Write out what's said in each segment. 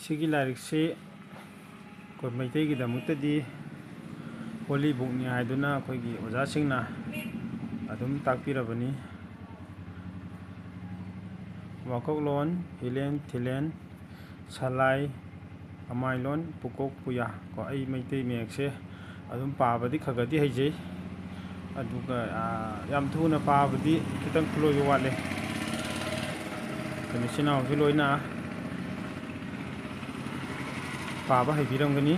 ꯁꯤꯒꯤ ꯂꯥꯏꯔꯤꯛꯁꯤ ꯑꯩꯈꯣꯏ ꯃꯩꯇꯩꯒꯤꯗꯃꯛꯇꯗꯤ ꯍꯣꯂꯤ ꯕꯨꯛꯅꯤ ꯍꯥꯏꯗꯨꯅ ꯑꯩꯈꯣꯏꯒꯤ ꯑꯣꯖꯥꯁꯤꯡꯅ ꯑꯗꯨꯝ ꯇꯥꯛꯄꯤꯔꯕꯅꯤ꯫ ꯋꯥꯀꯣꯛꯂꯣꯟ ꯍꯤꯂꯦꯟ ꯊꯤꯂꯦꯟ ꯁꯂꯥꯏ ꯑꯃꯥꯏꯂꯣꯟ ꯄꯨꯀꯣꯛ ꯄꯨꯌꯥ ꯀꯣ ꯑꯩ ꯃꯩꯇꯩ ꯃꯌꯦꯛꯁꯦ ꯑꯗꯨꯝ ꯄꯥꯕꯗꯤ ꯈꯒꯗꯤ ꯍꯩꯖꯩ, ꯑꯗꯨꯒ ꯌꯥꯝ ꯊꯨꯅ ꯄꯥꯕꯗꯤ ꯈꯤꯇꯪ ꯈꯨꯠꯂꯣꯏꯕ ꯋꯥꯠꯂꯦ꯫ ꯏꯆꯤꯟ ꯏꯅꯥꯎꯁꯨ ꯂꯣꯏꯅ ꯄꯥꯕ ꯍꯩꯕꯤꯔꯝꯒꯅꯤ꯫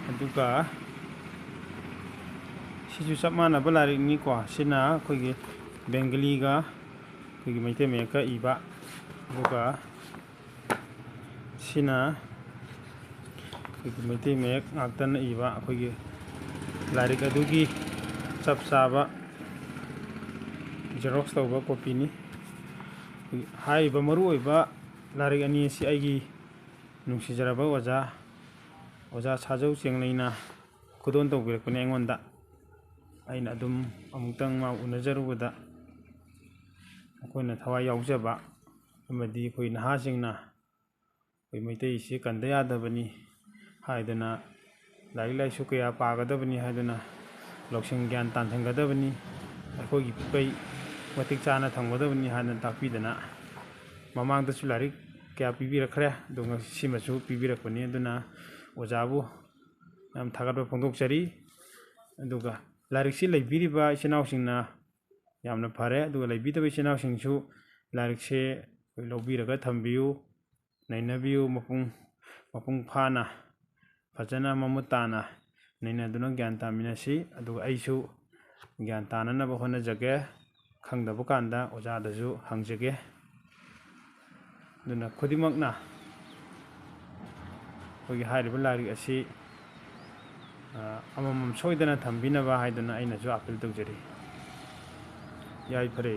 ꯑꯗꯨꯒ ꯁꯤꯁꯨ ꯆꯞ ꯃꯥꯟꯅꯕ ꯂꯥꯏꯔꯤꯛꯅꯤꯀꯣ, ꯁꯤꯅ ꯑꯩꯈꯣꯏꯒꯤ ꯕꯦꯡꯒꯂꯤꯒ ꯑꯩꯈꯣꯏꯒꯤ ꯃꯩꯇꯩ ꯃꯌꯦꯛꯀ ꯏꯕ, ꯑꯗꯨꯒ ꯁꯤꯅ ꯑꯩꯈꯣꯏꯒꯤ ꯃꯩꯇꯩ ꯃꯌꯦꯛ ꯉꯥꯛꯇꯅ ꯏꯕ ꯑꯩꯈꯣꯏꯒꯤ ꯂꯥꯏꯔꯤꯛ ꯑꯗꯨꯒꯤ ꯆꯞ ꯆꯥꯕ ꯖꯦꯔꯣꯛꯁ ꯇꯧꯕ ꯀꯣꯄꯤꯅꯤ꯫ ꯍꯥꯏꯔꯤꯕ ꯃꯔꯨꯑꯣꯏꯕ ꯂꯥꯏꯔꯤꯛ ꯑꯅꯤ ꯑꯁꯤ ꯑꯩꯒꯤ ꯅꯨꯡꯁꯤꯖꯔꯕ ꯑꯣꯖꯥ ꯁꯥꯖꯧ ꯆꯦꯡꯂꯩꯅ ꯈꯨꯗꯣꯜ ꯇꯧꯕꯤꯔꯛꯄꯅꯤ ꯑꯩꯉꯣꯟꯗ꯫ ꯑꯩꯅ ꯑꯗꯨꯝ ꯑꯃꯨꯛꯇꯪ ꯃꯥ ꯎꯅꯖꯔꯨꯕꯗ ꯑꯩꯈꯣꯏꯅ ꯊꯋꯥꯏ ꯌꯥꯎꯖꯕ ꯑꯃꯗꯤ ꯑꯩꯈꯣꯏ ꯅꯍꯥꯁꯤꯡꯅ ꯑꯩꯈꯣই ꯃꯩꯇꯩꯁꯤ ꯀꯟꯗ ꯌꯥꯗꯕꯅꯤ ꯍꯥꯏꯗꯅ ꯂꯥꯏꯔꯤꯛ ꯂꯥꯏꯁꯨ ꯀꯌꯥ ꯄꯥꯒꯗꯕꯅꯤ ꯍꯥꯏꯗꯅ ꯂꯧꯁꯤꯡ ꯒ꯭ꯌꯥꯟ ꯇꯥꯟꯁꯤꯟꯒꯗꯕꯅꯤ, ꯑꯩꯈꯣꯏꯒꯤ ꯄꯤꯄꯩ ꯃꯇꯤꯛ ꯆꯥꯅ ꯊꯝꯒꯗꯕꯅꯤ ꯍꯥꯏꯗꯅ ꯇꯥꯛꯄꯤꯗꯅ ꯃꯃꯥꯡꯗꯁꯨ ꯂꯥꯏꯔꯤꯛ ꯀꯌꯥ ꯄꯤꯕꯤꯔꯛꯈ꯭ꯔꯦ, ꯑꯗꯨꯒ ꯁꯤꯃꯁꯨ ꯄꯤꯕꯤꯔꯛꯄꯅꯤ꯫ ꯑꯗꯨꯅ ꯑꯣꯖꯥꯕꯨ ꯌꯥꯝ ꯊꯥꯒꯠꯄ ꯐꯣꯡꯗꯣꯛꯆꯔꯤ꯫ ꯑꯗꯨꯒ ꯂꯥꯏꯔꯤꯛꯁꯤ ꯂꯩꯕꯤꯔꯤꯕ ꯏꯆꯤꯟ ꯏꯅꯥꯎꯁꯤꯡꯅ ꯌꯥꯝꯅ ꯐꯔꯦ, ꯑꯗꯨꯒ ꯂꯩꯕꯤꯗꯕ ꯏꯆꯤꯟ ꯏꯅꯥꯎꯁꯤꯡꯁꯨ ꯂꯥꯏꯔꯤꯛꯁꯦ ꯑꯩꯈꯣꯏ ꯂꯧꯕꯤꯔꯒ ꯊꯝꯕꯤꯌꯨ, ꯅꯩꯅꯕꯤꯌꯨ, ꯃꯄꯨꯡ ꯐꯥꯅ ꯐꯖꯅ ꯃꯃꯨꯠ ꯇꯥꯅ ꯅꯩꯅꯗꯨꯅ ꯒ꯭ꯌꯥꯟ ꯇꯥꯃꯤꯟꯅꯁꯤ꯫ ꯑꯗꯨꯒ ꯑꯩꯁꯨ ꯒ꯭ꯌꯥꯟ ꯇꯥꯅꯅꯕ ꯍꯣꯠꯅꯖꯒꯦ, ꯈꯪꯗꯕ ꯀꯥꯟꯗ ꯑꯣꯖꯥꯗꯁꯨ ꯍꯪꯖꯒꯦ꯫ ꯑꯗꯨꯅ ꯈꯨꯗꯤꯡꯃꯛꯅ ꯑꯩꯈꯣꯏꯒꯤ ꯍꯥꯏꯔꯤꯕ ꯂꯥꯏꯔꯤꯛ ꯑꯁꯤ ꯑꯃꯃꯝ ꯁꯣꯏꯗꯅ ꯊꯝꯕꯤꯅꯕ ꯍꯥꯏꯗꯅ ꯑꯩꯅꯁꯨ ꯑꯥꯄꯤꯜ ꯇꯧꯖꯔꯤ꯫ ꯌꯥꯏꯐꯔꯦ꯫